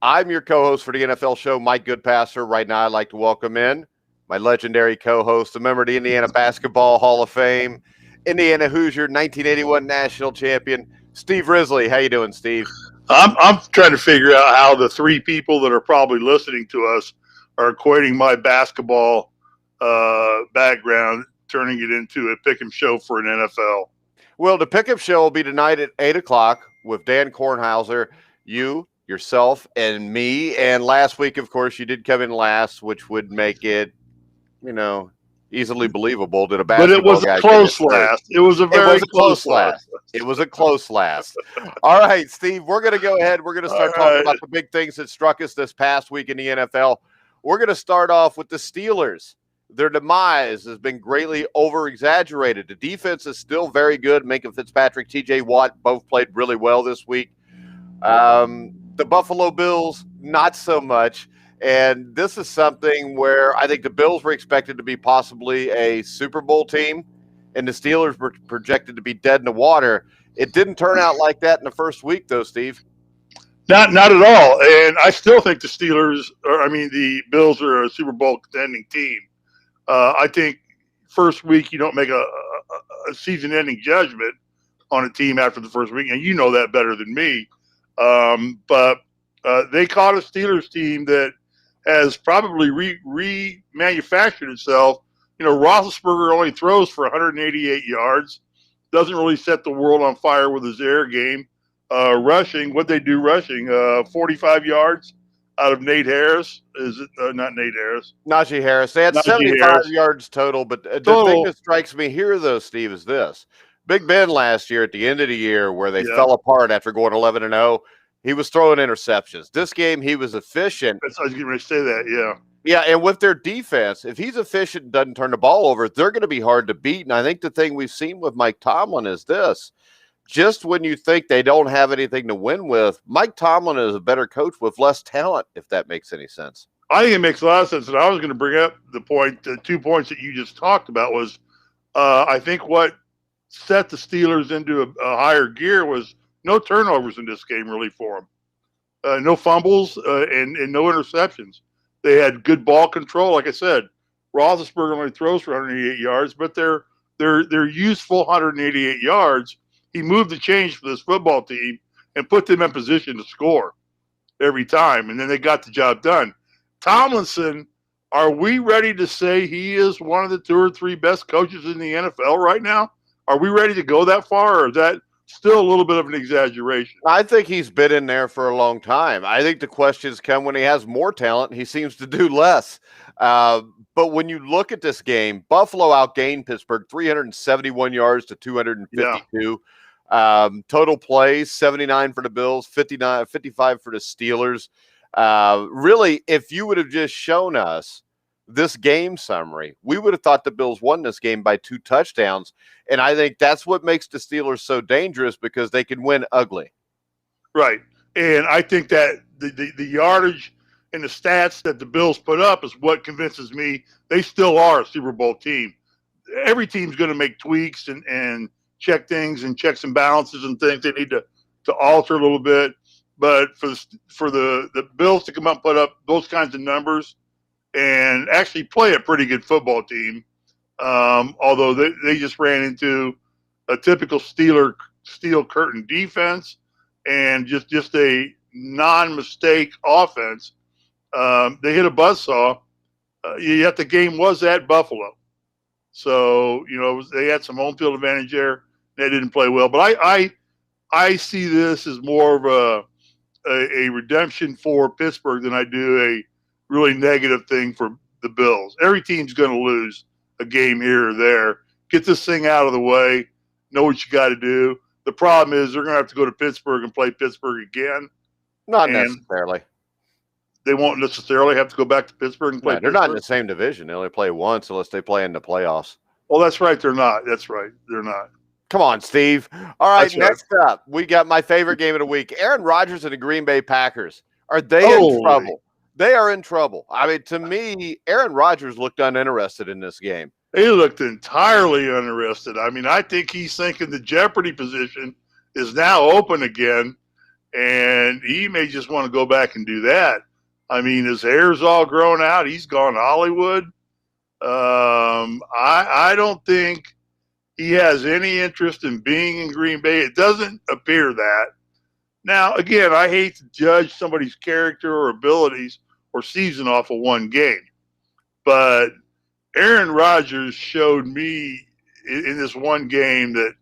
I'm your co-host for the NFL show, Mike Goodpaster. Right now, I'd like to welcome in my legendary co-host, a member of the Indiana Basketball Hall of Fame, Indiana Hoosier, 1981 national champion, Steve Risley. How you doing, Steve? I'm trying to figure out how the three people that are probably listening to us are equating my basketball background, turning it into a pick 'em show for an NFL. Well, the pickup show will be tonight at 8 o'clock with Dan Kornhauser, you, yourself, and me. And last week, of course, you did come in last, which would make it, you know, easily believable that a But it basketball was a guy came in close third. last. It was a It very was a close close last. last. It was a close last. All right, Steve, we're going to go ahead. We're going to All start talking right. about the big things that struck us this past week in the NFL. We're going to start off with the Steelers. Their demise has been greatly over-exaggerated. The defense is still very good. Minka Fitzpatrick, T.J. Watt both played really well this week. The Buffalo Bills, not so much. And this is something where I think the Bills were expected to be possibly a Super Bowl team, and the Steelers were projected to be dead in the water. It didn't turn out like that in the first week, though, Steve. Not at all. And I still think the Bills are a Super Bowl contending team. I think first week you don't make a season-ending judgment on a team after the first week, and you know that better than me. But they caught a Steelers team that has probably remanufactured itself. You know, Roethlisberger only throws for 188 yards, doesn't really set the world on fire with his air game. Rushing, what they do rushing, 45 yards out of Nate Harris. Is it not Nate Harris? Najee Harris. They had Najee 75 Harris. yards total, but the thing Total, that strikes me here, though, Steve, is this. Big Ben last year at the end of the year where they yeah. fell apart after going 11-0, he was throwing interceptions. This game, he was efficient. I was getting ready to say that, yeah. Yeah, and with their defense, if he's efficient and doesn't turn the ball over, they're going to be hard to beat. And I think the thing we've seen with Mike Tomlin is this. Just when you think they don't have anything to win with, Mike Tomlin is a better coach with less talent, if that makes any sense. I think it makes a lot of sense. And I was going to bring up the 2 points that you just talked about was I think what set the Steelers into a higher gear was no turnovers in this game really for them. No fumbles and no interceptions. They had good ball control. Like I said, Roethlisberger only throws for 188 yards, but they're useful 188 yards. He moved the change for this football team and put them in position to score every time, and then they got the job done. Tomlinson, are we ready to say he is one of the 2 or 3 best coaches in the NFL right now? Are we ready to go that far, or is that still a little bit of an exaggeration? I think he's been in there for a long time. I think the questions come when he has more talent. He seems to do less. But when you look at this game, Buffalo outgained Pittsburgh 371 yards to 252. Total plays, 79 for the Bills, 55 for the Steelers. Really, if you would have just shown us this game summary, we would have thought the Bills won this game by 2 touchdowns. And I think that's what makes the Steelers so dangerous because they can win ugly. Right. And I think that the yardage and the stats that the Bills put up is what convinces me they still are a Super Bowl team. Every team's going to make tweaks and check things and checks and balances and things they need to alter a little bit. But for the Bills to come up and put up those kinds of numbers and actually play a pretty good football team, although they just ran into a typical steel curtain defense and just a non-mistake offense. They hit a buzzsaw. Yet the game was at Buffalo. So, you know, they had some home field advantage there. They didn't play well. But I see this as more of a redemption for Pittsburgh than I do a really negative thing for the Bills. Every team's going to lose a game here or there. Get this thing out of the way. Know what you got to do. The problem is they're going to have to go to Pittsburgh and play Pittsburgh again. Not necessarily. They won't necessarily have to go back to Pittsburgh and play They're Pittsburgh. not in the same division. They only play once unless they play in the playoffs. Well, that's right. They're not. That's right. They're not. Come on, Steve. All right, That's right. next up, we got my favorite game of the week. Aaron Rodgers and the Green Bay Packers. Are they in trouble? They are in trouble. I mean, to me, Aaron Rodgers looked uninterested in this game. He looked entirely uninterested. I mean, I think he's thinking the Jeopardy position is now open again. and he may just want to go back and do that. I mean, his hair's all grown out. He's gone to Hollywood. I don't think he has any interest in being in Green Bay. It doesn't appear that. Now, again, I hate to judge somebody's character or abilities or season off of one game, but Aaron Rodgers showed me in this one game that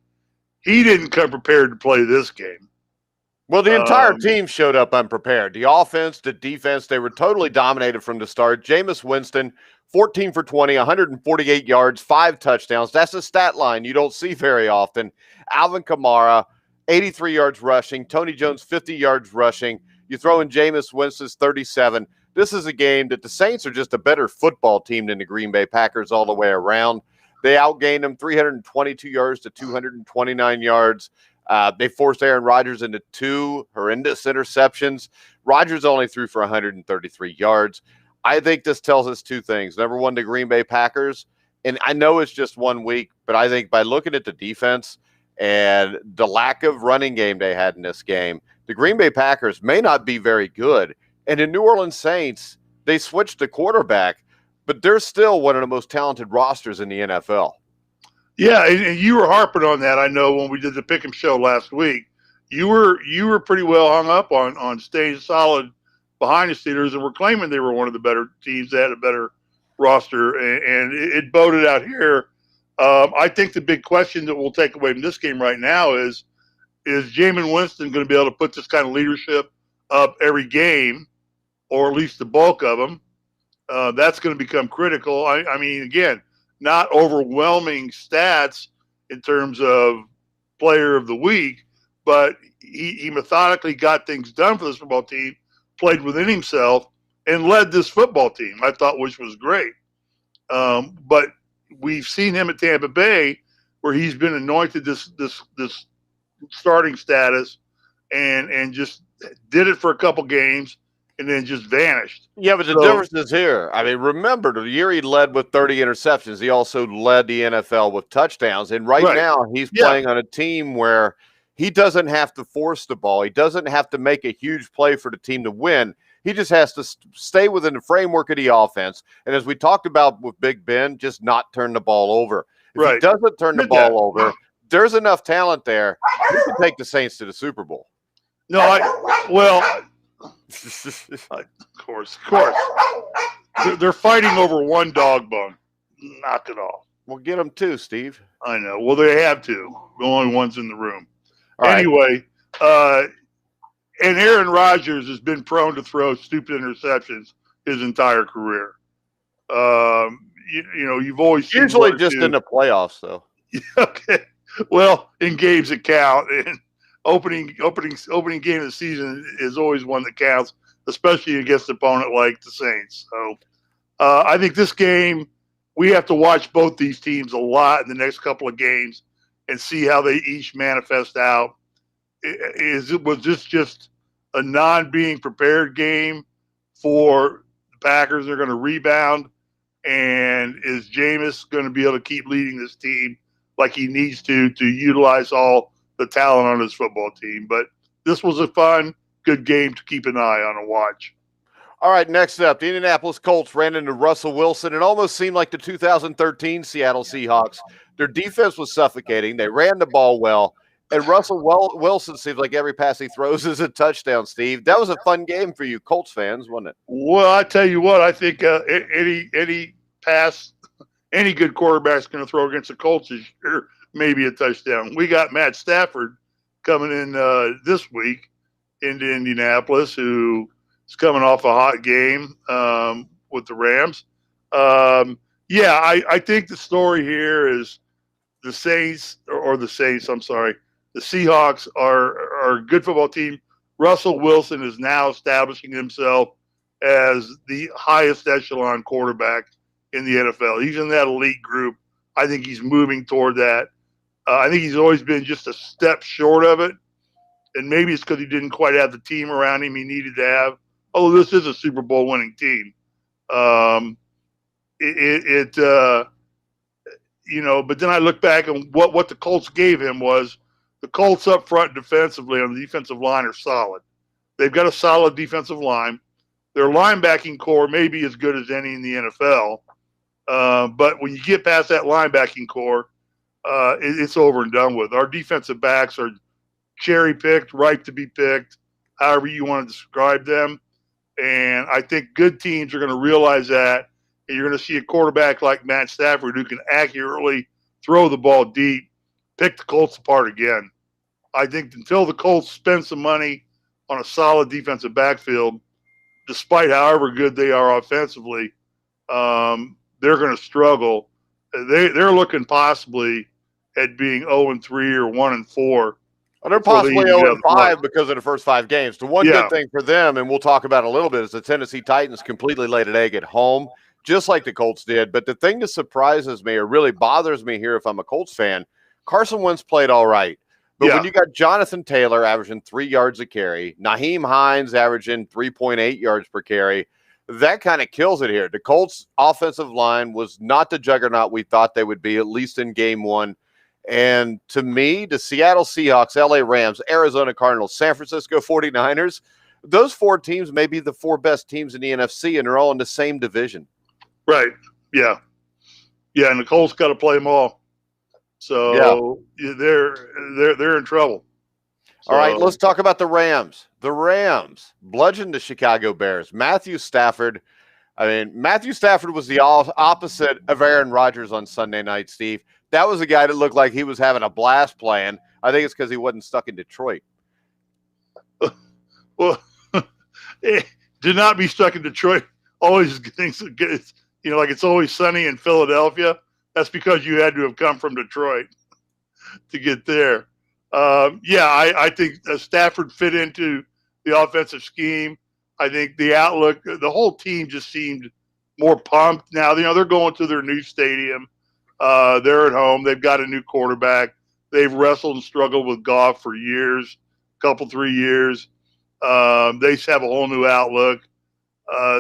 he didn't come prepared to play this game. Well, the entire team showed up unprepared. The offense, the defense, they were totally dominated from the start. Jameis Winston, 14 for 20, 148 yards, 5 touchdowns. That's a stat line you don't see very often. Alvin Kamara, 83 yards rushing. Tony Jones, 50 yards rushing. You throw in Jameis Winston's 37. This is a game that the Saints are just a better football team than the Green Bay Packers all the way around. They outgained them 322 yards to 229 yards. They forced Aaron Rodgers into 2 horrendous interceptions. Rodgers only threw for 133 yards. I think this tells us 2 things. Number one, the Green Bay Packers, and I know it's just 1 week, but I think by looking at the defense and the lack of running game they had in this game, the Green Bay Packers may not be very good. And the New Orleans Saints, they switched the quarterback, but they're still one of the most talented rosters in the NFL. Yeah, and you were harping on that. I know when we did the Pick'em show last week, you were pretty well hung up on staying solid behind the Steelers, and were claiming they were one of the better teams that had a better roster, and it boded out here. I think the big question that we'll take away from this game right now is Jameis Winston going to be able to put this kind of leadership up every game, or at least the bulk of them? That's going to become critical. I mean, again, not overwhelming stats in terms of player of the week, but he methodically got things done for this football team, played within himself, and led this football team, I thought, which was great. But we've seen him at Tampa Bay, where he's been anointed this starting status, and just did it for a couple games and then just vanished. Yeah, but the difference is here. I mean, remember, the year he led with 30 interceptions, he also led the NFL with touchdowns. And right now, he's playing on a team where he doesn't have to force the ball. He doesn't have to make a huge play for the team to win. He just has to stay within the framework of the offense. And as we talked about with Big Ben, just not turn the ball over. If he doesn't turn the ball over, there's enough talent there. He can take the Saints to the Super Bowl. No, of course. They're fighting over one dog bone. Knock it off. We'll get them too, Steve. I know. Well, they have to. The only ones in the room. All anyway, and Aaron Rodgers has been prone to throw stupid interceptions his entire career. You've always seen usually just in the playoffs, though. Okay. Well, in games that count, and opening game of the season is always one that counts, especially against an opponent like the Saints. So I think this game, we have to watch both these teams a lot in the next couple of games and see how they each manifest out. Was this just a non-being prepared game for the Packers? They're going to rebound, and is Jameis going to be able to keep leading this team like he needs to utilize all the talent on his football team? But this was a fun, good game to keep an eye on and watch. All right, next up, the Indianapolis Colts ran into Russell Wilson. It almost seemed like the 2013 Seattle Seahawks. Their defense was suffocating. They ran the ball well. And Russell Wilson seems like every pass he throws is a touchdown, Steve. That was a fun game for you Colts fans, wasn't it? Well, I tell you what, I think any pass, any good quarterback's going to throw against the Colts is sure maybe a touchdown. We got Matt Stafford coming in this week into Indianapolis, who is coming off a hot game with the Rams. I think the story here is the Seahawks are a good football team. Russell Wilson is now establishing himself as the highest echelon quarterback in the NFL. He's in that elite group. I think he's moving toward that. I think he's always been just a step short of it. And maybe it's because he didn't quite have the team around him he needed to have. Although this is a Super Bowl winning team. But then I look back and what the Colts gave him was The Colts up front defensively on the defensive line are solid. They've got a solid defensive line. Their linebacking core may be as good as any in the NFL. But when you get past that linebacking core, it's over and done with. Our defensive backs are cherry-picked, ripe to be picked, however you want to describe them. And I think good teams are going to realize that. And you're going to see a quarterback like Matt Stafford who can accurately throw the ball deep, pick the Colts apart again. I think until the Colts spend some money on a solid defensive backfield, despite however good they are offensively, they're going to struggle. They're looking possibly at being 0-3 or 1-4. Well, they're possibly 0-5 because of the first 5 games. The one good thing for them, and we'll talk about it a little bit, is the Tennessee Titans completely laid an egg at home, just like the Colts did. But the thing that surprises me or really bothers me here if I'm a Colts fan, Carson Wentz played all right. But when you got Jonathan Taylor averaging 3 yards a carry, Nyheim Hines averaging 3.8 yards per carry, that kind of kills it here. The Colts' offensive line was not the juggernaut we thought they would be, at least in game 1. And to me, the Seattle Seahawks, LA Rams, Arizona Cardinals, San Francisco 49ers, those 4 teams may be the 4 best teams in the NFC, and they're all in the same division. Right. Yeah. Yeah, and the Colts got to play them all. So they're in trouble. So, all right, let's talk about the Rams. The Rams bludgeoned the Chicago Bears. Matthew Stafford was the opposite of Aaron Rodgers on Sunday night, Steve. That was a guy that looked like he was having a blast playing. I think it's because he wasn't stuck in Detroit. Well, do not be stuck in Detroit. Always thinks, like it's always sunny in Philadelphia. That's because you had to have come from Detroit to get there. I think Stafford fit into the offensive scheme. I think the outlook, the whole team just seemed more pumped. Now, they're going to their new stadium. They're at home. They've got a new quarterback. They've wrestled and struggled with Goff for years, 3 years. They have a whole new outlook.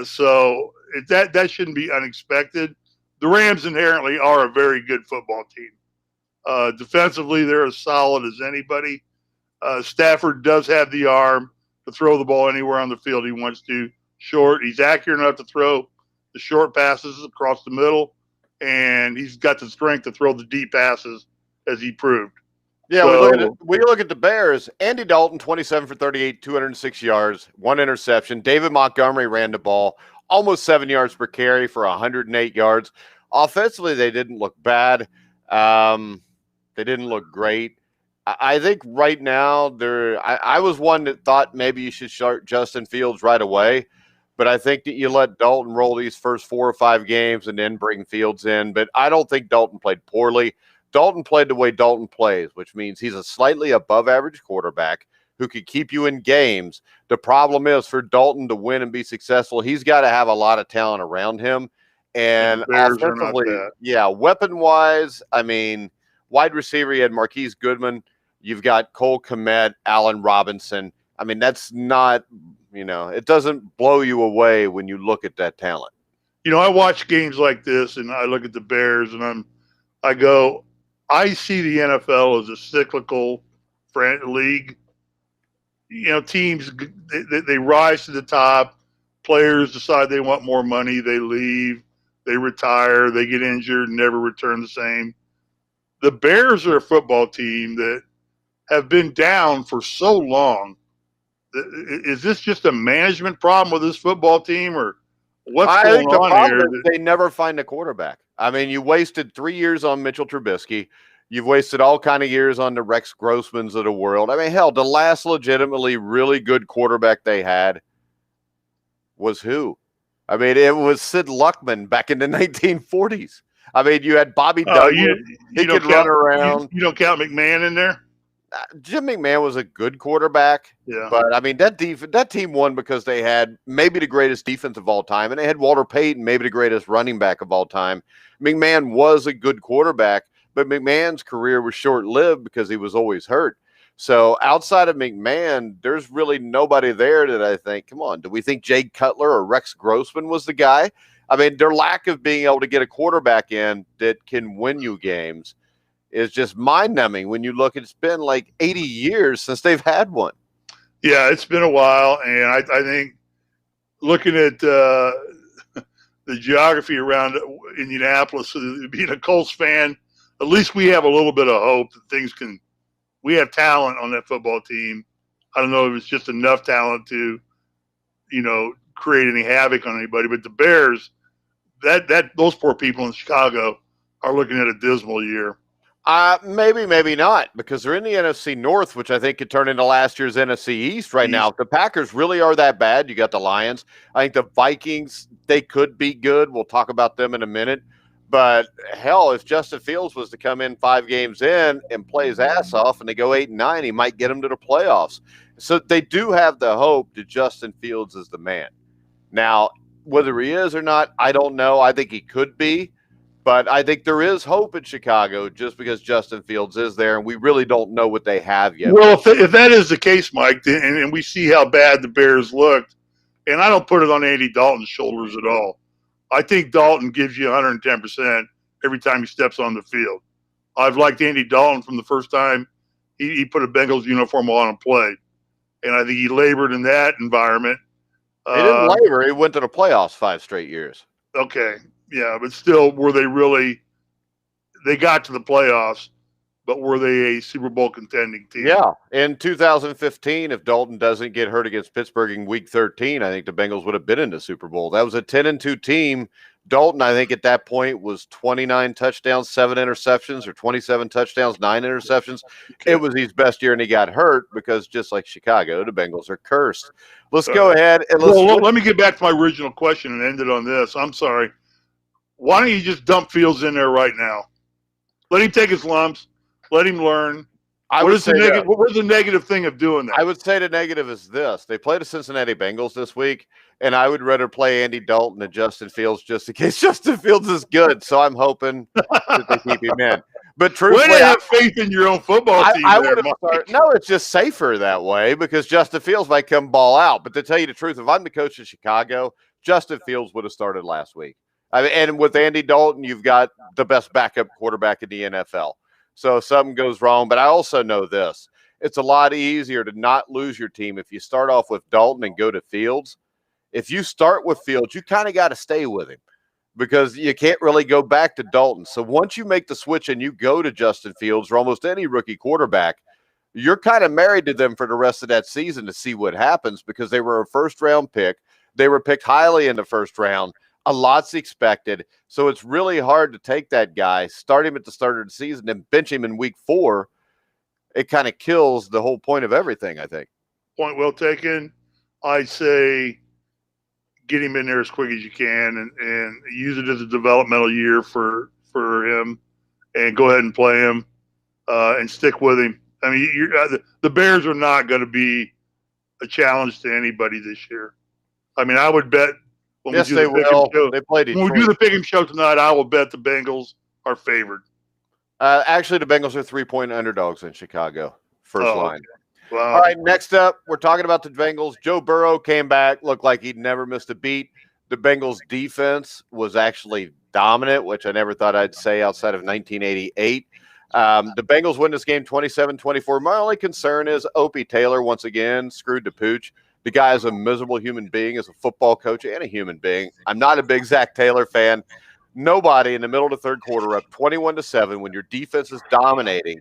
So that shouldn't be unexpected. The Rams inherently are a very good football team. Defensively, they're as solid as anybody. Stafford does have the arm to throw the ball anywhere on the field he wants to. Short. He's accurate enough to throw the short passes across the middle, and he's got the strength to throw the deep passes, as he proved. Yeah, we look at the Bears. Andy Dalton, 27 for 38, 206 yards, 1 interception. David Montgomery ran the ball, almost 7 yards per carry for 108 yards. Offensively, they didn't look bad. They didn't look great. I think right now, I was one that thought maybe you should start Justin Fields right away. But I think that you let Dalton roll these first 4 or 5 games and then bring Fields in. But I don't think Dalton played poorly. Dalton played the way Dalton plays, which means he's a slightly above average quarterback who could keep you in games. The problem is for Dalton to win and be successful, he's got to have a lot of talent around him. And offensively, weapon-wise, wide receiver, you had Marquise Goodman. You've got Cole Kmet, Allen Robinson. That's not, it doesn't blow you away when you look at that talent. I watch games like this, and I look at the Bears, and I see the NFL as a cyclical league. Teams, they rise to the top. Players decide they want more money. They leave. They retire. They get injured and never return the same. The Bears are a football team that have been down for so long. Is this just a management problem with this football team, or what's going on here? The problem is they never find a quarterback. You wasted 3 years on Mitchell Trubisky. You've wasted all kind of years on the Rex Grossmans of the world. Hell, the last legitimately really good quarterback they had was who? It was Sid Luckman back in the 1940s. You had Bobby Douglas. He could run around. You don't count McMahon in there? Jim McMahon was a good quarterback. Yeah. But, that team won because they had maybe the greatest defense of all time, and they had Walter Payton, maybe the greatest running back of all time. McMahon was a good quarterback, but McMahon's career was short-lived because he was always hurt. So outside of McMahon, there's really nobody there that I think, come on, do we think Jay Cutler or Rex Grossman was the guy? Their lack of being able to get a quarterback in that can win you games is just mind-numbing when you look. It's been like 80 years since they've had one. Yeah, it's been a while, and I think looking at the geography around Indianapolis, being a Colts fan, at least we have a little bit of hope that things can. We have talent on that football team. I don't know if it's just enough talent to, create any havoc on anybody. But the Bears, that those poor people in Chicago are looking at a dismal year. Maybe not, because they're in the NFC North, which I think could turn into last year's NFC East right now. If the Packers really are that bad, you got the Lions. I think the Vikings, they could be good. We'll talk about them in a minute. But hell, if Justin Fields was to come in 5 games in and play his ass off and they go 8-9, he might get them to the playoffs. So they do have the hope that Justin Fields is the man. Now, whether he is or not, I don't know. I think he could be. But I think there is hope in Chicago just because Justin Fields is there, and we really don't know what they have yet. Well, if that is the case, Mike, and we see how bad the Bears looked, and I don't put it on Andy Dalton's shoulders at all. I think Dalton gives you 110% every time he steps on the field. I've liked Andy Dalton from the first time he put a Bengals uniform on and played, and I think he labored in that environment. He didn't labor. He went to the playoffs 5 straight years. Okay. Yeah, but still, were they really – they got to the playoffs, but were they a Super Bowl contending team? Yeah. In 2015, if Dalton doesn't get hurt against Pittsburgh in Week 13, I think the Bengals would have been in the Super Bowl. That was a 10-2 team. Dalton, I think at that point, was 29 touchdowns, 7 interceptions, or 27 touchdowns, 9 interceptions. Okay. It was his best year, and he got hurt because just like Chicago, the Bengals are cursed. Let's go ahead. And let me get back to my original question and end it on this. I'm sorry. Why don't you just dump Fields in there right now? Let him take his lumps. Let him learn. What is the negative thing of doing that? I would say the negative is this. They play the Cincinnati Bengals this week, and I would rather play Andy Dalton than Justin Fields just in case Justin Fields is good. So I'm hoping that they keep him in. But truthfully, way to have faith in your own football team. No, it's just safer that way because Justin Fields might come ball out. But to tell you the truth, if I'm the coach of Chicago, Justin Fields would have started last week. I mean, and with Andy Dalton, you've got the best backup quarterback in the NFL. So if something goes wrong, but I also know this. It's a lot easier to not lose your team if you start off with Dalton and go to Fields. If you start with Fields, you kind of got to stay with him because you can't really go back to Dalton. So once you make the switch and you go to Justin Fields or almost any rookie quarterback, you're kind of married to them for the rest of that season to see what happens because they were a first-round pick. They were picked highly in the first round. A lot's expected. So it's really hard to take that guy, start him at the start of the season, and bench him in week 4. It kind of kills the whole point of everything, I think. Point well taken. I say get him in there as quick as you can and use it as a developmental year for him and go ahead and play him and stick with him. I mean, the Bears are not going to be a challenge to anybody this year. I mean, I would bet yes, they will. They play Detroit. When we do the pick 'em show tonight, I will bet the Bengals are favored. Actually, the Bengals are 3-point underdogs in Chicago. First line. Okay. Wow. All right, next up, we're talking about the Bengals. Joe Burrow came back, looked like he'd never missed a beat. The Bengals' defense was actually dominant, which I never thought I'd say outside of 1988. The Bengals win this game 27-24. My only concern is Opie Taylor, once again, screwed the pooch. The guy is a miserable human being as a football coach and a human being. I'm not a big Zach Taylor fan. Nobody in the middle of the third quarter up 21-7 when your defense is dominating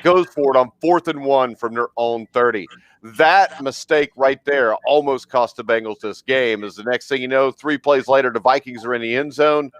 goes for it on 4th and 1 from their own 30. That mistake right there almost cost the Bengals this game. As the next thing you know, 3 plays later, the Vikings are in the end zone,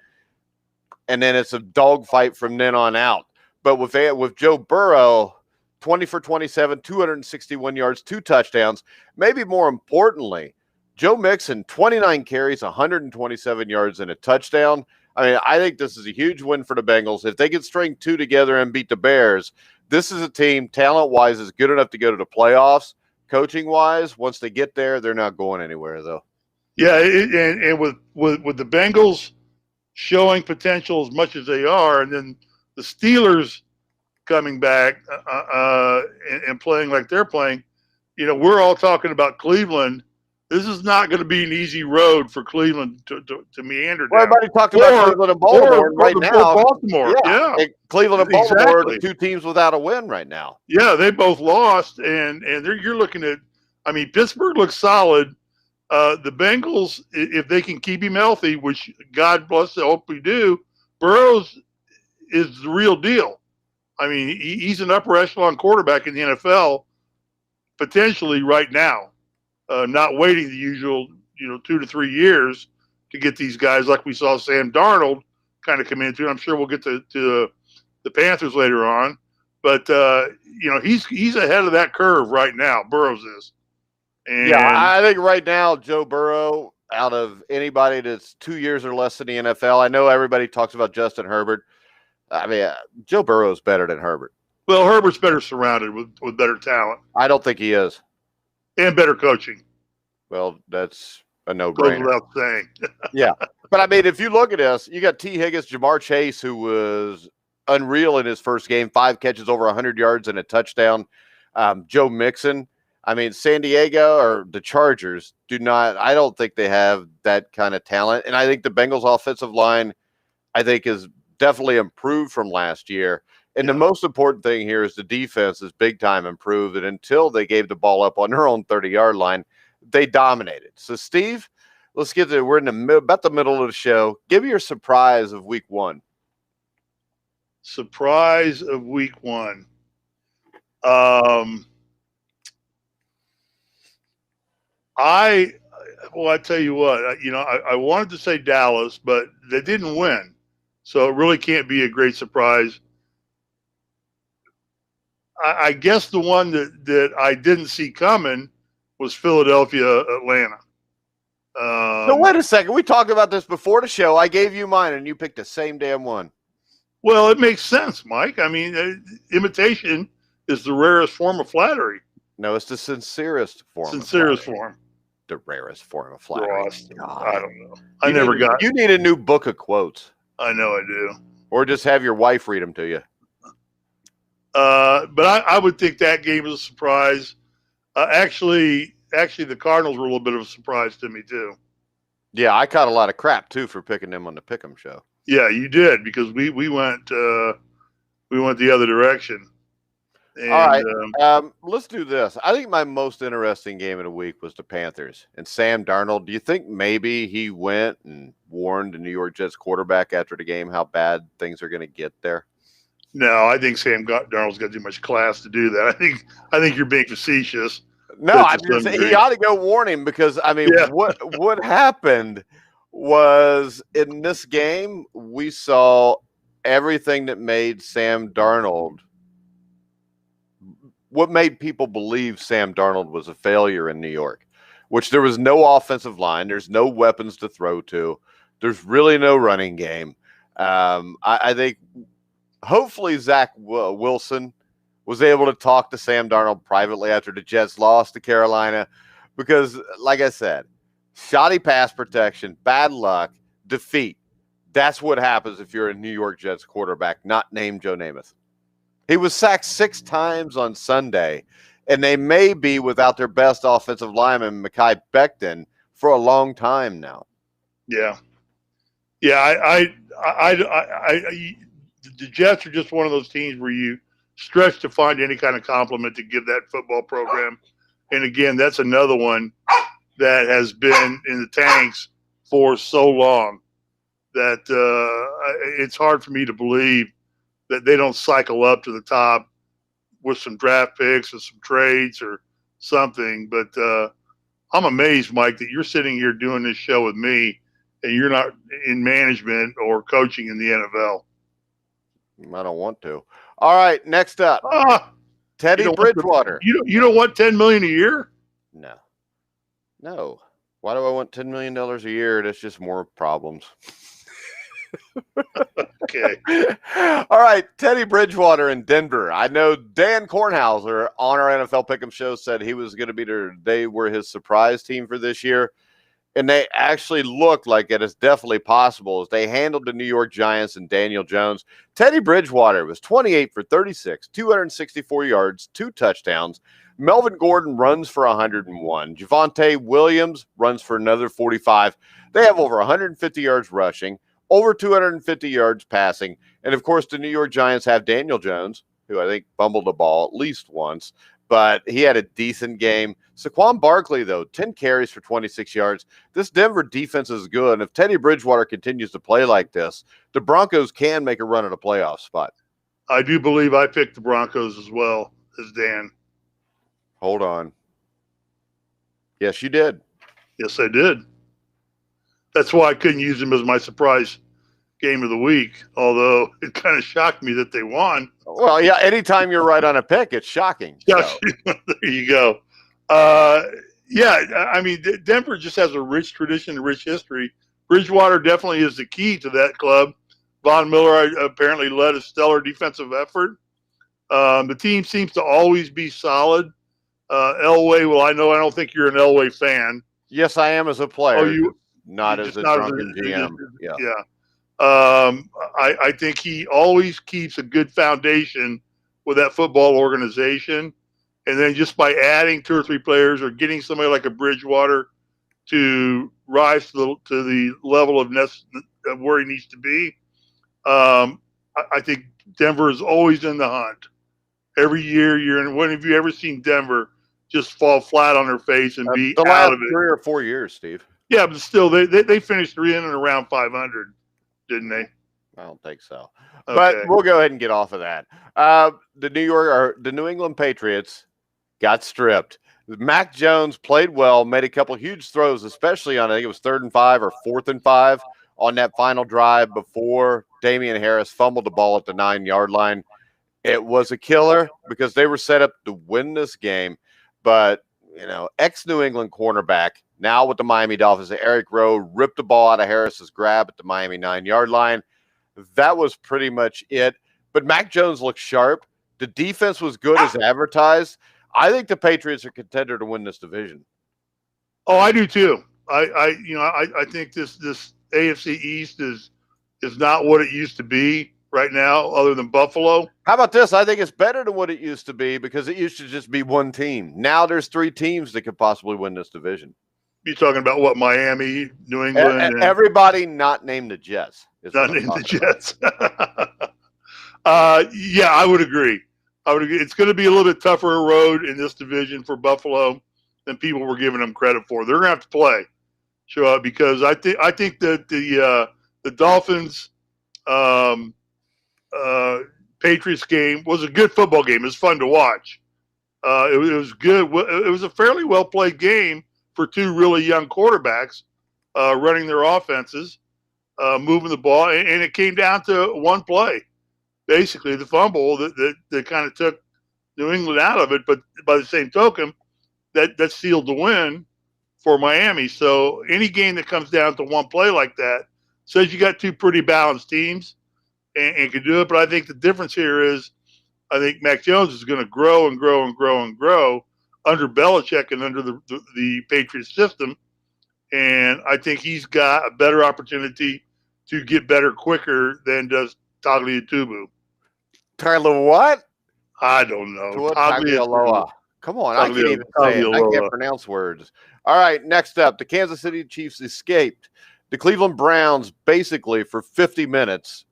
and then it's a dogfight from then on out. But with Joe Burrow, 20 for 27, 261 yards, 2 touchdowns. Maybe more importantly, Joe Mixon, 29 carries, 127 yards, and a touchdown. I mean, I think this is a huge win for the Bengals. If they can string 2 together and beat the Bears, this is a team, talent-wise, is good enough to go to the playoffs. Coaching-wise, once they get there, they're not going anywhere, though. Yeah, and with the Bengals showing potential as much as they are, and then the Steelers coming back and playing like they're playing, we're all talking about Cleveland This is not going to be an easy road for Cleveland to meander Well, down. everybody talked about Cleveland and Baltimore, and right now, Baltimore. Yeah. Cleveland and Baltimore Exactly. are the two teams without a win right now. Yeah, they both lost, and you're looking at. I mean, Pittsburgh looks solid. The Bengals, if they can keep him healthy, which God bless, I hope we do, Burrows is the real deal. I mean, he's an upper echelon quarterback in the NFL, potentially right now, not waiting the usual 2 to 3 years to get these guys like we saw Sam Darnold kind of come into. I'm sure we'll get to the Panthers later on, but he's ahead of that curve right now. Burrows is. And yeah, I think right now Joe Burrow, out of anybody that's 2 years or less in the NFL, I know everybody talks about Justin Herbert. I mean, Joe Burrow is better than Herbert. Well, Herbert's better surrounded with better talent. I don't think he is. And better coaching. Well, that's a no-brainer. Goes without saying. Yeah. But, I mean, if you look at this, you got T. Higgins, Jamar Chase, who was unreal in his first game, 5 catches over 100 yards and a touchdown. Joe Mixon. I mean, San Diego or the Chargers I don't think they have that kind of talent. And I think the Bengals offensive line, is definitely improved from last year. And the most important thing here is the defense is big time improved. And until they gave the ball up on their own 30-yard line, they dominated. So, Steve, let's get to we're in about the middle of the show. Give me your surprise of week 1. Surprise of week 1. I tell you what, I wanted to say Dallas, but they didn't win. So it really can't be a great surprise. I guess the one that I didn't see coming was Philadelphia, Atlanta. So wait a second. We talked about this before the show. I gave you mine, and you picked the same damn one. Well, it makes sense, Mike. I mean, imitation is the rarest form of flattery. No, it's the sincerest form. The rarest form of flattery. I don't know. You need a new book of quotes. I know I do. Or just have your wife read them to you. But I would think that game was a surprise. Actually, the Cardinals were a little bit of a surprise to me too. Yeah, I caught a lot of crap too for picking them on the Pick'em show. Yeah, you did, because we went the other direction. And, all right, let's do this. I think my most interesting game of the week was the Panthers and Sam Darnold. Do you think maybe he went and warned the New York Jets quarterback after the game how bad things are going to get there? No, I think Sam Darnold's got too much class to do that. I think you're being facetious. No, I'm just saying he ought to go warn him, because I mean, what happened was in this game we saw everything that made Sam Darnold. What made people believe Sam Darnold was a failure in New York, which there was no offensive line. There's no weapons to throw to. There's really no running game. I think hopefully Zach Wilson was able to talk to Sam Darnold privately after the Jets lost to Carolina, because, like I said, shoddy pass protection, bad luck, defeat. That's what happens if you're a New York Jets quarterback, not named Joe Namath. He was sacked 6 times on Sunday, and they may be without their best offensive lineman, Mekhi Becton, for a long time now. Yeah. Yeah, the Jets are just one of those teams where you stretch to find any kind of compliment to give that football program. And again, that's another one that has been in the tanks for so long that it's hard for me to believe that they don't cycle up to the top with some draft picks and some trades or something. But I'm amazed, Mike, that you're sitting here doing this show with me and you're not in management or coaching in the NFL. I don't want to. All right, next up, Teddy Bridgewater. You don't want $10 million a year? No. Why do I want $10 million a year? That's just more problems. Okay. All right, Teddy Bridgewater in Denver. I know Dan Kornhauser on our NFL Pick'em show said he was going to be they were his surprise team for this year. And they actually looked like it is definitely possible as they handled the New York Giants and Daniel Jones. Teddy Bridgewater was 28 for 36, 264 yards, 2 touchdowns. Melvin Gordon runs for 101. Javonte Williams runs for another 45. They have over 150 yards rushing, over 250 yards passing. And, of course, the New York Giants have Daniel Jones, who I think fumbled the ball at least once, but he had a decent game. Saquon Barkley, though, 10 carries for 26 yards. This Denver defense is good. And if Teddy Bridgewater continues to play like this, the Broncos can make a run at a playoff spot. I do believe I picked the Broncos as well as Dan. Hold on. Yes, you did. Yes, I did. That's why I couldn't use them as my surprise game of the week, although it kind of shocked me that they won. Well, yeah, anytime you're right on a pick, it's shocking. So. There you go. Yeah, I mean, Denver just has a rich tradition, a rich history. Bridgewater definitely is the key to that club. Von Miller apparently led a stellar defensive effort. The team seems to always be solid. Elway, well, I don't think you're an Elway fan. Yes, I am as a player. Oh, you not as a drunken GM. Yeah. I think he always keeps a good foundation with that football organization. And then just by adding 2 or 3 players or getting somebody like a Bridgewater to rise to the level of where he needs to be, I think Denver is always in the hunt. Every year, when have you ever seen Denver just fall flat on their face and be out of it? 3 or 4 years, Steve. Yeah, but still, they finished in and around 500, didn't they? I don't think so. Okay. But we'll go ahead and get off of that. The New England Patriots got stripped. Mac Jones played well, made a couple huge throws, especially on, I think it was 3rd and 5 or 4th and 5 on that final drive before Damian Harris fumbled the ball at the 9-yard line. It was a killer because they were set up to win this game. But, ex-New England cornerback, now with the Miami Dolphins, Eric Rowe ripped the ball out of Harris's grab at the Miami 9-yard line. That was pretty much it. But Mac Jones looked sharp. The defense was good as advertised. I think the Patriots are contender to win this division. Oh, I do too. I think this AFC East is not what it used to be right now, other than Buffalo. How about this? I think it's better than what it used to be because it used to just be one team. Now there's 3 teams that could possibly win this division. You're talking about what, Miami, New England? And everybody not named the Jets. Not named the Jets. Yeah, I would agree. It's going to be a little bit tougher road in this division for Buffalo than people were giving them credit for. They're going to have to play, because I think that the Dolphins Patriots game was a good football game. It was fun to watch. It was good. It was a fairly well played game for 2 really young quarterbacks running their offenses, moving the ball, and it came down to one play. Basically, the fumble that kind of took New England out of it, but by the same token, that sealed the win for Miami. So any game that comes down to one play like that says you got 2 pretty balanced teams and can do it. But I think the difference here is I think Mac Jones is going to grow and grow and grow and grow under Belichick and under the Patriots system. And I think he's got a better opportunity to get better quicker than does Tagliatue. Tyler, what? I don't know. Tagliatue. Come on, I can't even say it. I can't pronounce words. All right, next up, the Kansas City Chiefs escaped. The Cleveland Browns, basically for 50 minutes,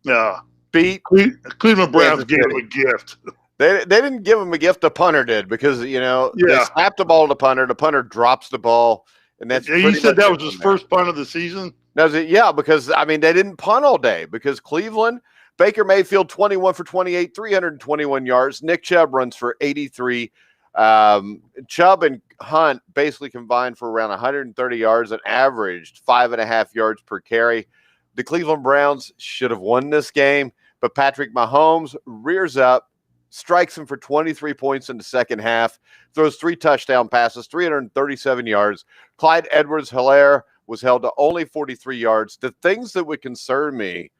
beat Cleveland Browns gave him a gift. They didn't give him a gift. The punter did because they snapped the ball to the punter. The punter drops the ball, and that's. Yeah, you said that was his first punt of the season. Yeah, because they didn't punt all day because Cleveland. Baker Mayfield, 21 for 28, 321 yards. Nick Chubb runs for 83. Chubb and Hunt basically combined for around 130 yards and averaged 5.5 yards per carry. The Cleveland Browns should have won this game, but Patrick Mahomes rears up, strikes him for 23 points in the second half, throws 3 touchdown passes, 337 yards. Clyde Edwards-Helaire was held to only 43 yards. The things that would concern me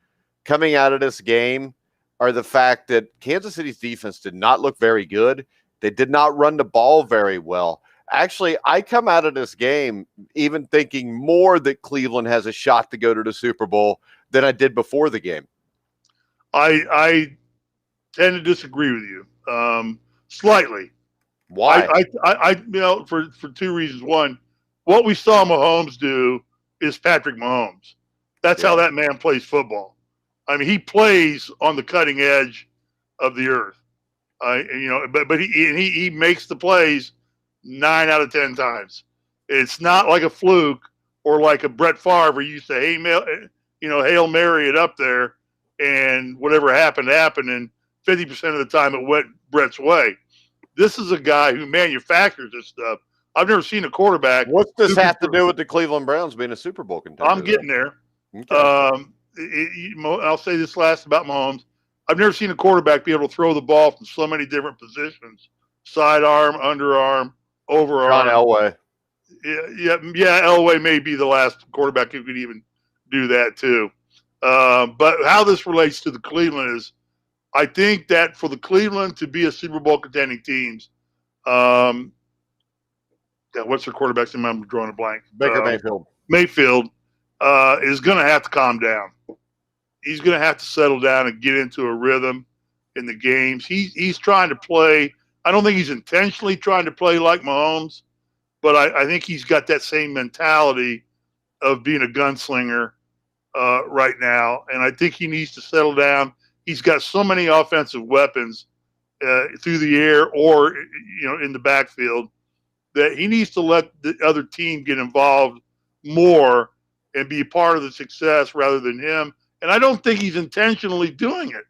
coming out of this game are the fact that Kansas City's defense did not look very good. They did not run the ball very well. Actually, I come out of this game even thinking more that Cleveland has a shot to go to the Super Bowl than I did before the game. I tend to disagree with you slightly. Why? For two reasons. One, what we saw Mahomes do is Patrick Mahomes. That's how that man plays football. I mean, he plays on the cutting edge of the earth. But he makes the plays 9 out of 10 times. It's not like a fluke or like a Brett Favre where you say, hey, Hail Mary it up there, and whatever happened, and 50% of the time it went Brett's way. This is a guy who manufactures this stuff. I've never seen a quarterback. What's this have to do with the Cleveland Browns being a Super Bowl contender? I'm getting there. Okay. I'll say this last about Mahomes. I've never seen a quarterback be able to throw the ball from so many different positions: sidearm, underarm, overarm. John Elway. Yeah. Elway may be the last quarterback who could even do that too. But how this relates to the Cleveland is, I think that for the Cleveland to be a Super Bowl contending teams, what's their quarterback's name? I'm drawing a blank. Baker Mayfield. Mayfield is going to have to calm down. He's going to have to settle down and get into a rhythm in the games. He's trying to play. I don't think he's intentionally trying to play like Mahomes, but I think he's got that same mentality of being a gunslinger right now, and I think he needs to settle down. He's got so many offensive weapons through the air or in the backfield that he needs to let the other team get involved more and be a part of the success rather than him. And I don't think he's intentionally doing it.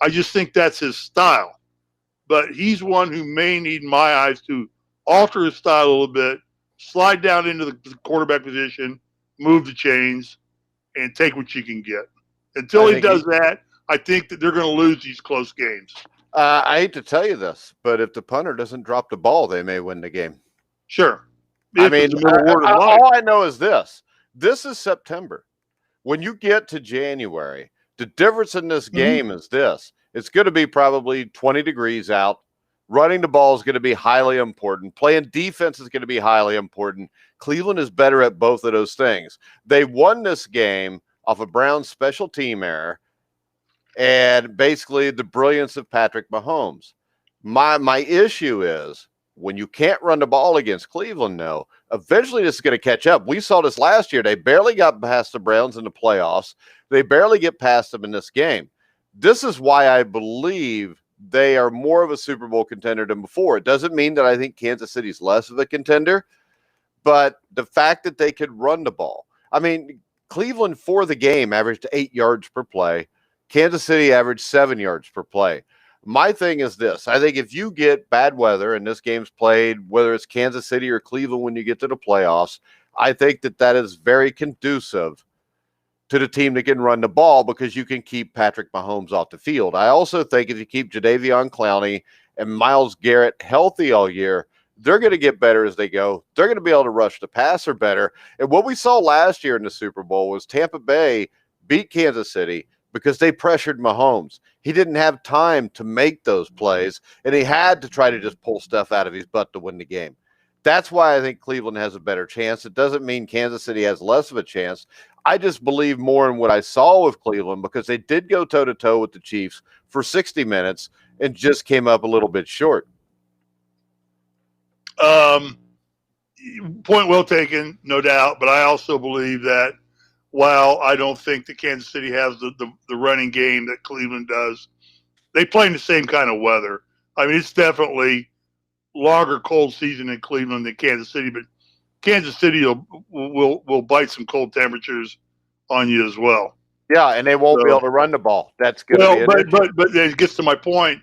I just think that's his style. But he's one who may need, in my eyes, to alter his style a little bit, slide down into the quarterback position, move the chains, and take what you can get. Until he does that, I think that they're going to lose these close games. I hate to tell you this, but if the punter doesn't drop the ball, they may win the game. Sure. I mean, all I know is this. This is September. When you get to January, the difference in this game is this. It's going to be probably 20 degrees out. Running the ball is going to be highly important. Playing defense is going to be highly important. Cleveland is better at both of those things. They won this game off a Browns special team error and basically the brilliance of Patrick Mahomes. My issue is when you can't run the ball against Cleveland, eventually this is going to catch up. We saw this last year. They barely got past the Browns in the playoffs. They barely get past them in this game. This is why I believe they are more of a Super Bowl contender than before. It doesn't mean that I think Kansas City's less of a contender, but the fact that they could run the ball. I mean, Cleveland for the game averaged 8 yards per play. Kansas City averaged 7 yards per play. My thing is this. I think if you get bad weather and this game's played, whether it's Kansas City or Cleveland when you get to the playoffs, I think that is very conducive to the team that can run the ball because you can keep Patrick Mahomes off the field. I also think if you keep Jadeveon Clowney and Myles Garrett healthy all year, they're going to get better as they go. They're going to be able to rush the passer better. And what we saw last year in the Super Bowl was Tampa Bay beat Kansas City because they pressured Mahomes. He didn't have time to make those plays, and he had to try to just pull stuff out of his butt to win the game. That's why I think Cleveland has a better chance. It doesn't mean Kansas City has less of a chance. I just believe more in what I saw with Cleveland because they did go toe-to-toe with the Chiefs for 60 minutes and just came up a little bit short. Point well taken, no doubt. But I also believe that while I don't think that Kansas City has the running game that Cleveland does, they play in the same kind of weather. I mean, it's definitely longer cold season in Cleveland than Kansas City, but Kansas City will bite some cold temperatures on you as well. Yeah, and they won't be able to run the ball. That's good. But it gets to my point.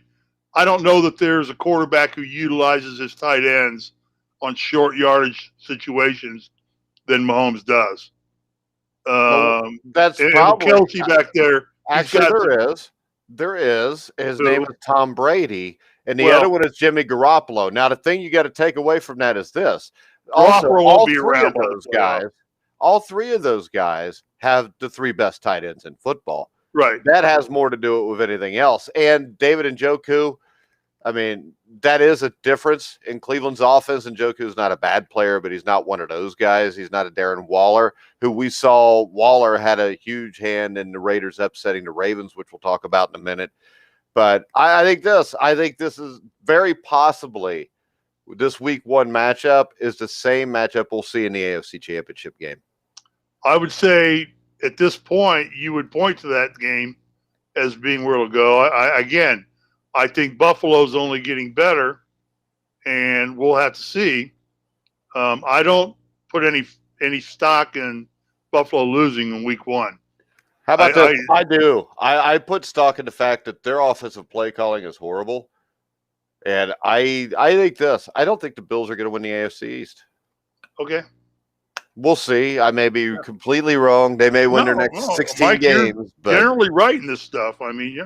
I don't know that there's a quarterback who utilizes his tight ends on short yardage situations than Mahomes does. That's probably Kelsey back there. Actually, there is. His name is Tom Brady, and the other one is Jimmy Garoppolo. Now, the thing you got to take away from that is this: also, all three of those guys have the 3 best tight ends in football. Right. That has more to do with anything else. And David Njoku, I mean, that is a difference in Cleveland's offense. And Njoku's not a bad player, but he's not one of those guys. He's not a Darren Waller, who we saw. Waller had a huge hand in the Raiders upsetting the Ravens, which we'll talk about in a minute. But I think this is very possibly this week one matchup is the same matchup we'll see in the AFC Championship game. I would say at this point, you would point to that game as being where it'll go. I think Buffalo's only getting better, and we'll have to see. I don't put any stock in Buffalo losing in week one. How about this? I do. I put stock in the fact that their offensive play calling is horrible. And I think this. I don't think the Bills are going to win the AFC East. Okay. We'll see. I may be completely wrong. They may win their next 16 Mike, games. But generally right in this stuff. I mean,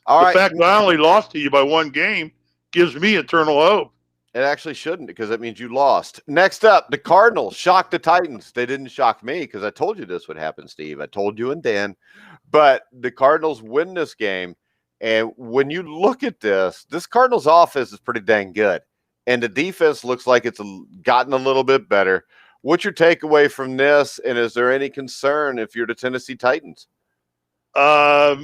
all the right. fact that I only lost to you by one game gives me eternal hope. It actually shouldn't, because that means you lost. Next up, the Cardinals shocked the Titans. They didn't shock me because I told you this would happen, Steve. I told you and Dan. But the Cardinals win this game. And when you look at this Cardinals offense is pretty dang good. And the defense looks like it's gotten a little bit better. What's your takeaway from this? And is there any concern if you're the Tennessee Titans? My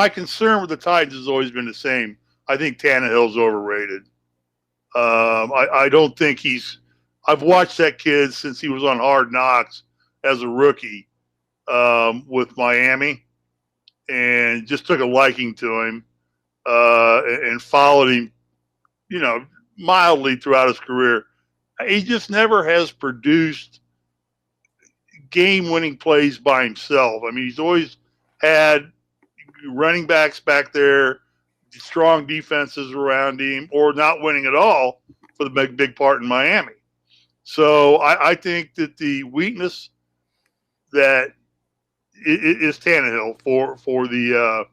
concern with the Titans has always been the same. I think Tannehill's overrated. I don't think I've watched that kid since he was on Hard Knocks as a rookie with Miami, and just took a liking to him and followed him, mildly throughout his career. He just never has produced game-winning plays by himself. I mean, he's always had running backs back there, strong defenses around him, or not winning at all for the big part in Miami. So I think that the weakness that is Tannehill for the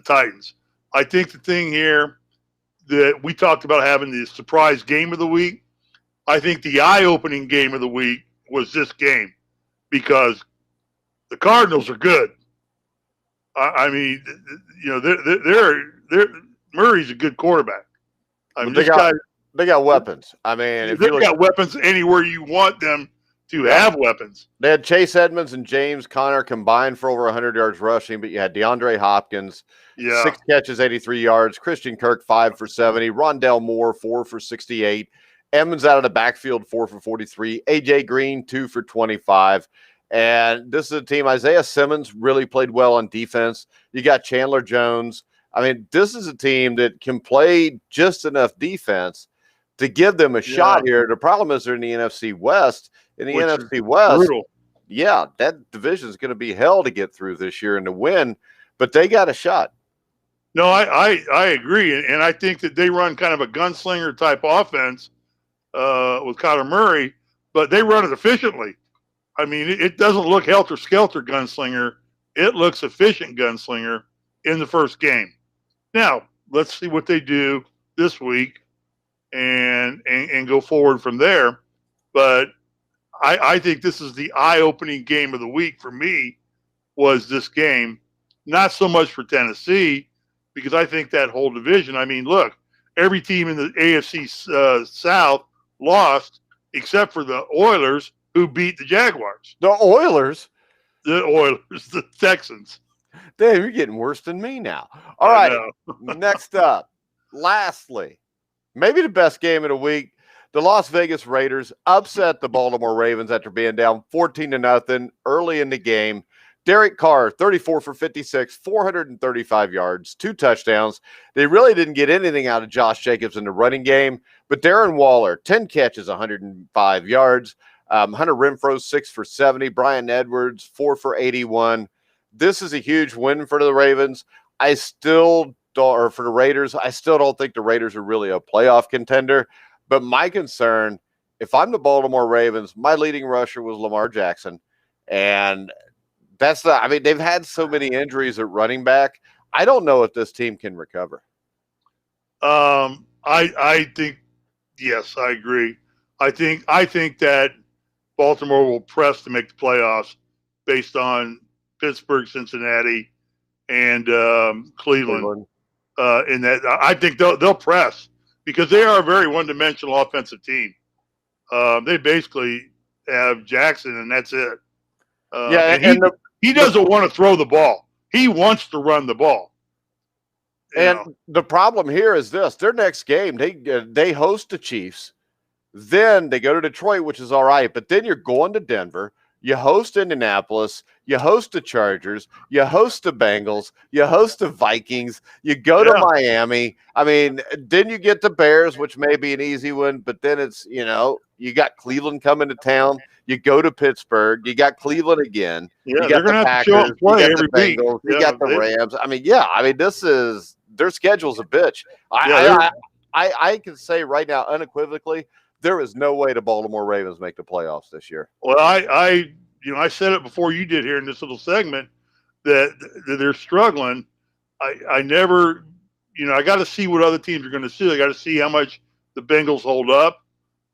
Titans. I think the thing here that we talked about having the surprise game of the week, I think the eye-opening game of the week was this game, because the Cardinals are good. I mean, they're Murray's a good quarterback. I mean, they got weapons. I mean, they've got weapons anywhere you want them to have weapons. They had Chase Edmonds and James Conner combined for over 100 yards rushing, but you had DeAndre Hopkins, 6 catches, 83 yards. Christian Kirk, 5 for 70. Rondell Moore, 4 for 68. Edmonds out of the backfield, 4 for 43. A.J. Green, 2 for 25. And this is a team, Isaiah Simmons really played well on defense. You got Chandler Jones. I mean, this is a team that can play just enough defense to give them a shot here. The problem is they're in the NFC West. In the NFC West, that division is going to be hell to get through this year and to win, but they got a shot. No, I agree. And I think that they run kind of a gunslinger type offense with Kyler Murray, but they run it efficiently. I mean, it doesn't look helter-skelter gunslinger. It looks efficient gunslinger in the first game. Now, let's see what they do this week and go forward from there. But I think this is the eye-opening game of the week for me, was this game. Not so much for Tennessee, because I think that whole division, I mean, look, every team in the AFC South lost except for the Oilers, who beat the Jaguars. The Oilers? The Texans. Damn, you're getting worse than me now. All right, next up, lastly, maybe the best game of the week. The Las Vegas Raiders upset the Baltimore Ravens after being down 14-0 early in the game. Derek Carr, 34 for 56, 435 yards, 2 touchdowns. They really didn't get anything out of Josh Jacobs in the running game, but Darren Waller, 10 catches, 105 yards. Hunter Renfrow, 6 for 70. Brian Edwards, 4 for 81. This is a huge win for the Ravens. For the Raiders, I still don't think the Raiders are really a playoff contender. But my concern, if I'm the Baltimore Ravens, my leading rusher was Lamar Jackson. And they've had so many injuries at running back. I don't know if this team can recover. I think, yes, I agree. I think that Baltimore will press to make the playoffs based on Pittsburgh, Cincinnati, and Cleveland. In that, I think they'll press because they are a very one-dimensional offensive team. They basically have Jackson, and that's it. And he doesn't want to throw the ball. He wants to run the ball. The problem here is this: their next game, they host the Chiefs, then they go to Detroit, which is all right, but then you're going to Denver. You host Indianapolis, you host the Chargers, you host the Bengals, you host the Vikings, you go to Miami. I mean, then you get the Bears, which may be an easy one, but then it's, you got Cleveland coming to town. You go to Pittsburgh, you got Cleveland again. Yeah, you got the Packers, you got the Bengals, you got the Rams. I mean, this is their schedule's a bitch. I can say right now unequivocally, there is no way the Baltimore Ravens make the playoffs this year. Well, I said it before you did here in this little segment that they're struggling. I never, I got to see what other teams are going to see. I got to see how much the Bengals hold up.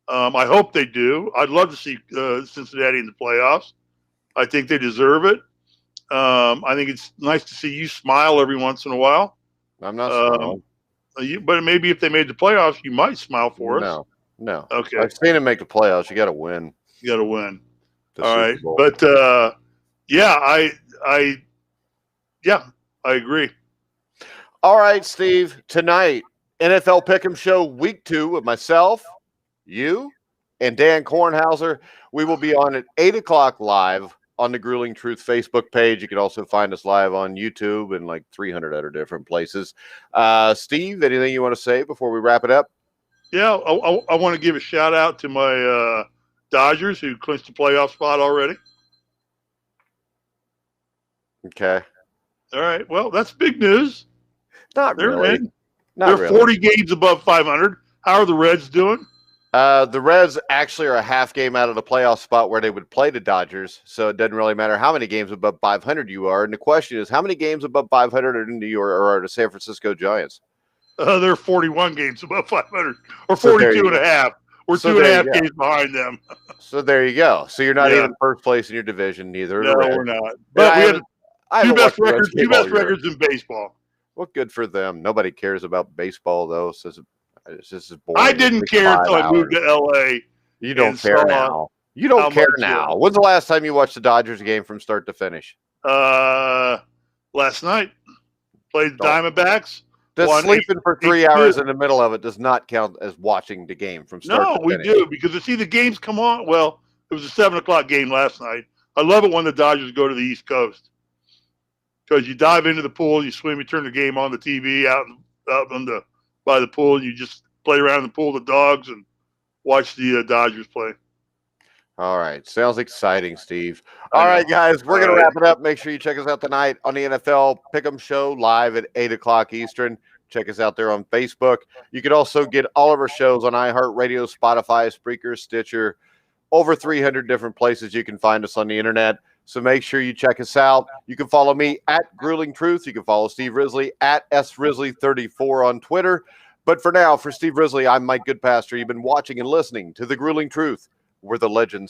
I hope they do. I'd love to see Cincinnati in the playoffs. I think they deserve it. I think it's nice to see you smile every once in a while. I'm not smiling. But maybe if they made the playoffs, you might smile for us. No. Okay. I've seen him make the playoffs. You got to win. You got to win. All right. But I agree. All right, Steve. Tonight, NFL Pick'em Show Week 2 with myself, you, and Dan Kornhauser. We will be on at 8:00 live on the Grueling Truth Facebook page. You can also find us live on YouTube and like 300 other different places. Steve, anything you want to say before we wrap it up? Yeah, I want to give a shout out to my Dodgers who clinched the playoff spot already. Okay. All right. Well, that's big news. They're really. In. They're 40 games above 500. How are the Reds doing? The Reds actually are a half game out of the playoff spot where they would play the Dodgers, so it doesn't really matter how many games above 500 you are. And the question is, how many games above 500 are in New York or are the San Francisco Giants? They're 41 games above 500, or 42 and a half. We're 2.5 games behind them. So there you go. So you're not even first place in your division, neither. No, we're not. But we had two best records in baseball. Well, good for them. Nobody cares about baseball, though. So it's just boring. I didn't care until I moved to L.A. You don't care now. You don't care now. When's the last time you watched the Dodgers game from start to finish? Last night. Played the Diamondbacks. Sleeping for 3 hours in the middle of it does not count as watching the game from start to finish. No, we do, because the games come on. Well, it was a 7:00 game last night. I love it when the Dodgers go to the East Coast because you dive into the pool, you swim, you turn the game on the TV out by the pool, and you just play around in the pool with the dogs and watch the Dodgers play. All right. Sounds exciting, Steve. All right, guys, we're going to wrap it up. Make sure you check us out tonight on the NFL Pick'em Show live at 8:00 Eastern. Check us out there on Facebook. You can also get all of our shows on iHeartRadio, Spotify, Spreaker, Stitcher, over 300 different places you can find us on the internet. So make sure you check us out. You can follow me at Grueling Truth. You can follow Steve Risley at SRisley34 on Twitter. But for now, for Steve Risley, I'm Mike Goodpaster. You've been watching and listening to The Grueling Truth, where the legends